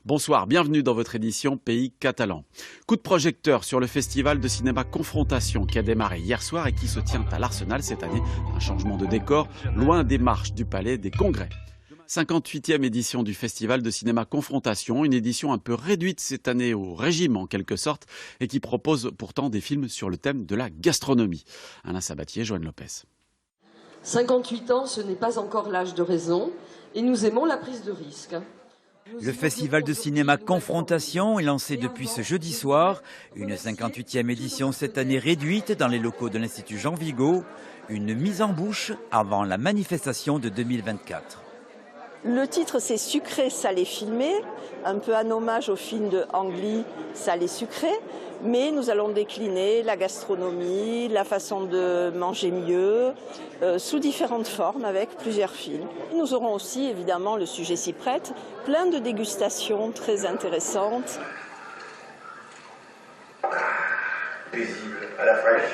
Bonsoir, bienvenue dans votre édition Pays catalan. Coup de projecteur sur le festival de cinéma Confrontation qui a démarré hier soir et qui se tient à l'Arsenal cette année. Un changement de décor, loin des marches du Palais des Congrès. 58e édition du festival de cinéma Confrontation, une édition un peu réduite cette année au régime en quelque sorte et qui propose pourtant des films sur le thème de la gastronomie. Alain Sabatier, Joanne Lopez. 58 ans, ce n'est pas encore l'âge de raison et nous aimons la prise de risque. Le festival de cinéma Confrontation est lancé depuis ce jeudi soir. Une 58e édition cette année réduite dans les locaux de l'Institut Jean Vigo. Une mise en bouche avant la manifestation de 2024. Le titre c'est Sucré, salé, filmé, un peu un hommage au film de Ang Lee, Salé, sucré, mais nous allons décliner la gastronomie, la façon de manger mieux, sous différentes formes avec plusieurs films. Nous aurons aussi évidemment, le sujet s'y prête, plein de dégustations très intéressantes. Paisible à la fraîche.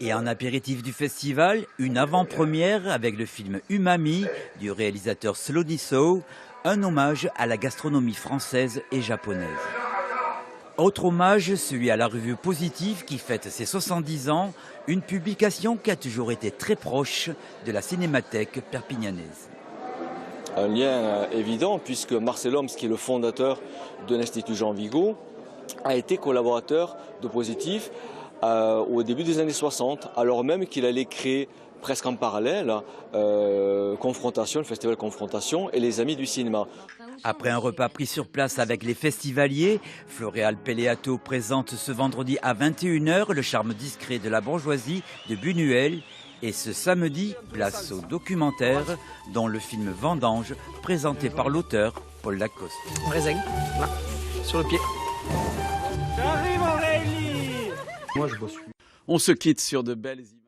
Et en apéritif du festival, une avant-première avec le film Umami du réalisateur Slony Sow, un hommage à la gastronomie française et japonaise. Autre hommage, celui à la revue Positive qui fête ses 70 ans, une publication qui a toujours été très proche de la cinémathèque perpignanaise. Un lien évident puisque Marcel Homs, qui est le fondateur de l'Institut Jean Vigo, a été collaborateur de Positive au début des années 60, alors même qu'il allait créer presque en parallèle Confrontation, le festival Confrontation et les Amis du cinéma. Après un repas pris sur place avec les festivaliers, Floréal Pelleato présente ce vendredi à 21h le charme discret de la bourgeoisie de Buñuel. Et ce samedi, place au documentaire, dont le film Vendange, présenté par l'auteur Paul Lacoste. Raisin, là, sur le pied. On se quitte sur de belles images.